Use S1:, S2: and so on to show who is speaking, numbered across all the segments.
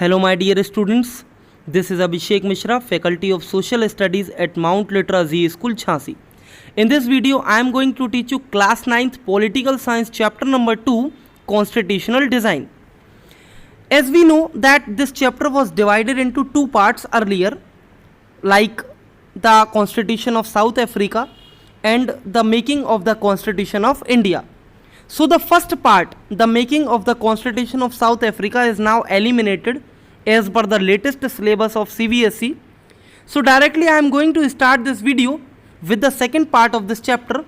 S1: Hello my dear students, this is Abhishek Mishra, Faculty of Social Studies at Mount Litra Z School, Jhansi. In this video, I am going to teach you class 9th Political Science chapter number 2, Constitutional Design. As we know that this chapter was divided into two parts earlier, like the Constitution of South Africa and the making of the Constitution of India. So the first part, the making of the Constitution of South Africa, is now eliminated as per the latest syllabus of CBSE. So directly I am going to start this video with the second part of this chapter,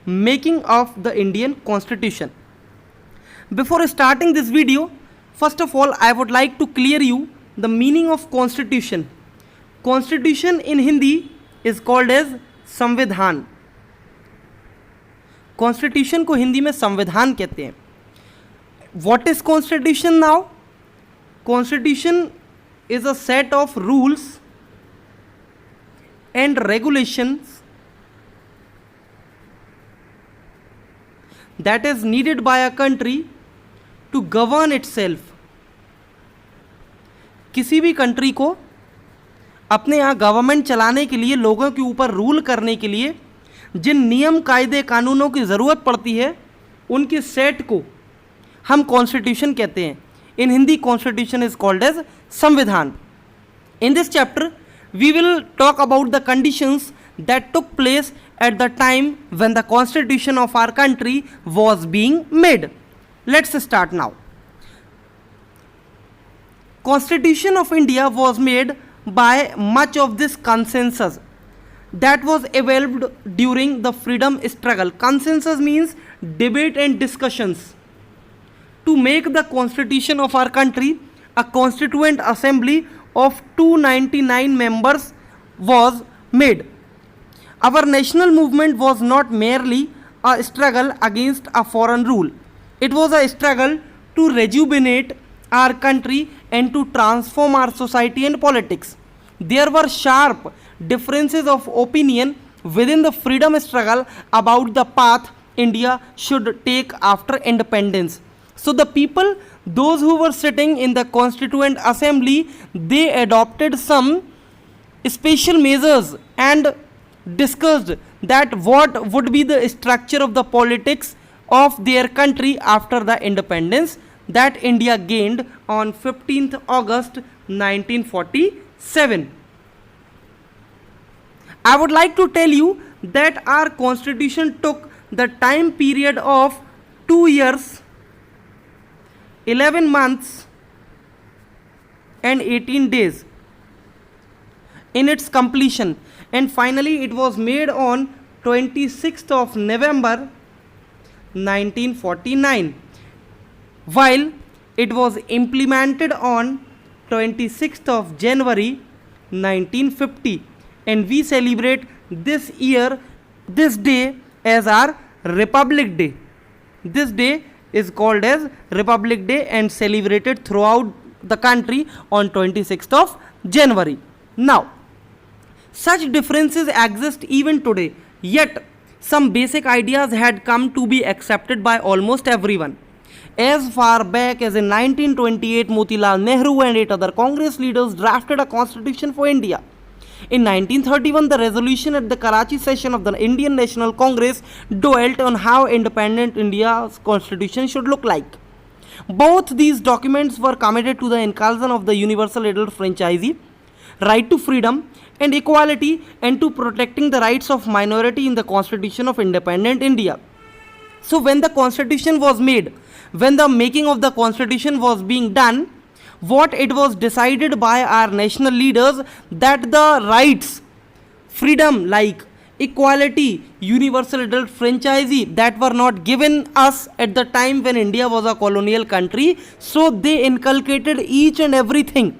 S1: making of the Indian Constitution. Before starting this video, first of all I would like to clear you the meaning of Constitution. Constitution in Hindi is called as संविधान. Constitution को हिंदी में संविधान कहते हैं. What is constitution now? Constitution is a set of rules and regulations that is needed by a country to govern itself. किसी भी country को अपने यहाँ गवर्नमेंट चलाने के लिए, लोगों के ऊपर रूल करने के लिए जिन नियम कायदे कानूनों की ज़रूरत पड़ती है, उनके सेट को हम कॉन्स्टिट्यूशन कहते हैं. In Hindi constitution is called as samvidhan. In this chapter we will talk about the conditions that took place at the time when the constitution of our country was being made. Let's start now. Constitution of India was made by much of this consensus that was evolved during the freedom struggle. Consensus means debate and discussions. To make the constitution of our country, a constituent assembly of 299 members was made. Our national movement was not merely a struggle against a foreign rule. It was a struggle to rejuvenate our country and to transform our society and politics. There were sharp differences of opinion within the freedom struggle about the path India should take after independence. So the people, those who were sitting in the Constituent Assembly, they adopted some special measures and discussed that what would be the structure of the politics of their country after the independence that India gained on 15th August 1947. I would like to tell you that our constitution took the time period of 2 years, 11 months and 18 days in its completion, and finally it was made on 26th of November 1949. While it was implemented on 26th of January 1950, and we celebrate this day as our Republic Day. This day is called as Republic Day and celebrated throughout the country on 26th of January. Now, such differences exist even today, yet some basic ideas had come to be accepted by almost everyone. As far back as in 1928, Motilal Nehru and 8 other Congress leaders drafted a constitution for India. In 1931, the resolution at the Karachi session of the Indian National Congress dwelt on how independent India's constitution should look like. Both these documents were committed to the inclusion of the universal adult franchise, right to freedom and equality, and to protecting the rights of minority in the constitution of independent India. So when the constitution was made, when the making of the constitution was being done, what it was decided by our national leaders that the rights, freedom like equality, universal adult franchise, that were not given us at the time when India was a colonial country. So they inculcated each and everything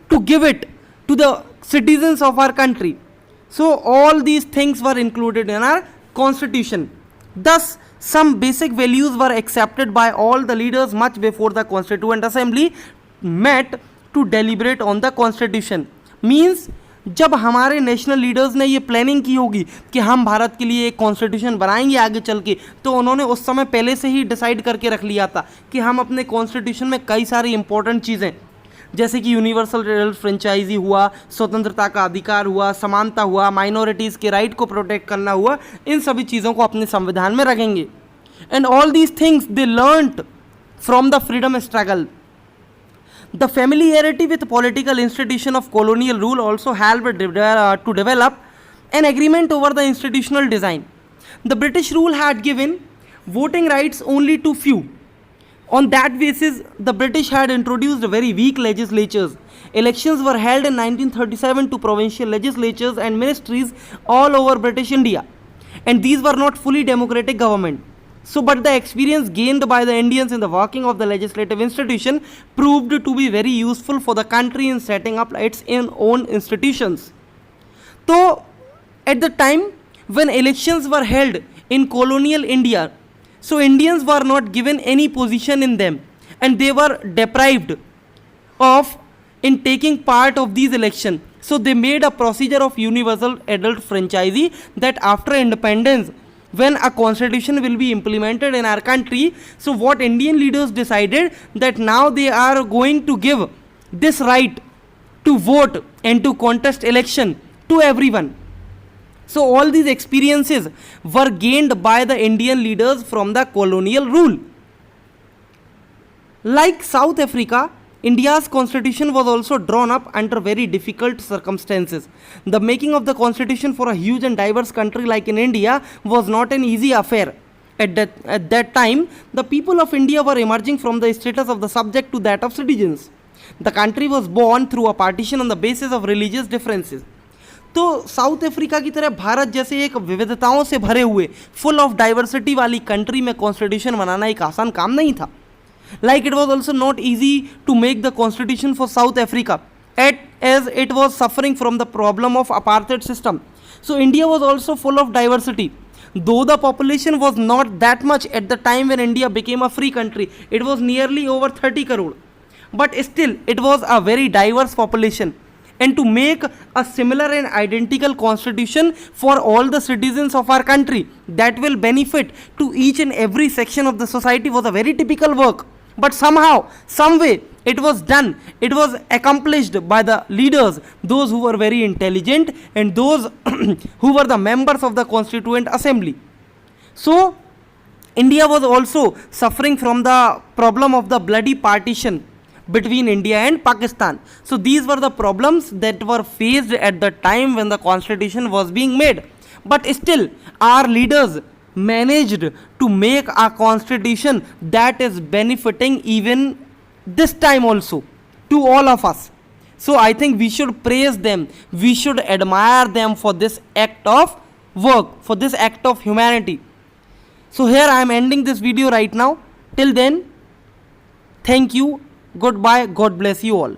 S1: to give it to the citizens of our country. So all these things were included in our constitution. Thus, some basic values were accepted by all the leaders much before the Constituent Assembly met to deliberate on the Constitution. Means जब हमारे national leaders ने ये planning की होगी कि हम भारत के लिए एक कॉन्स्टिट्यूशन बनाएंगे आगे चल के, तो उन्होंने उस समय पहले से ही डिसाइड करके रख लिया था कि हम अपने कॉन्स्टिट्यूशन में कई सारी इंपॉर्टेंट चीज़ें जैसे कि यूनिवर्सल एडल्ट फ्रेंचाइजी हुआ, स्वतंत्रता का अधिकार हुआ, समानता हुआ, माइनॉरिटीज़ के राइट को प्रोटेक्ट करना हुआ, इन सभी चीज़ों को अपने संविधान में रखेंगे. And all these things they learned from the freedom struggle. The familiarity with political institution of colonial rule also helped to develop an agreement over the institutional design. The British rule had given voting rights only to few. On that basis, the British had introduced very weak legislatures. Elections were held in 1937 to provincial legislatures and ministries all over British India, and these were not fully democratic government. So, but the experience gained by the Indians in the working of the legislative institution proved to be very useful for the country in setting up its own institutions. So, at the time when elections were held in colonial India, so Indians were not given any position in them, and they were deprived of in taking part of these elections. So they made a procedure of universal adult franchisee, that after independence, when a constitution will be implemented in our country, so what Indian leaders decided, that now they are going to give this right to vote and to contest election to everyone. So all these experiences were gained by the Indian leaders from the colonial rule. Like South Africa, India's constitution was also drawn up under very difficult circumstances. The making of the constitution for a huge and diverse country like in India was not an easy affair. At that time, the people of India were emerging from the status of the subject to that of citizens. The country was born through a partition on the basis of religious differences. तो south Africa की तरह भारत जैसे एक विविधताओं से भरे हुए full of diversity वाली कंट्री में कॉन्स्टिट्यूशन बनाना एक आसान काम नहीं था. Like it was also not easy to make the constitution for South Africa, as it was suffering from the problem of apartheid system. So India was also full of diversity. Though the population was not that much at the time when India became a free country, it was nearly over 30 crore. But still, it was a very diverse population. And to make a similar and identical constitution for all the citizens of our country that will benefit to each and every section of the society was a very typical work. But somehow, some way, it was done. It was accomplished by the leaders, those who were very intelligent and those who were the members of the Constituent Assembly. So, India was also suffering from the problem of the bloody partition between India and Pakistan. So these were the problems that were faced at the time when the constitution was being made. But still, our leaders managed to make a constitution that is benefiting even this time also to all of us. So I think we should praise them, we should admire them for this act of work, for this act of humanity. So here I am ending this video right now. Till then, thank you. Goodbye. God bless you all.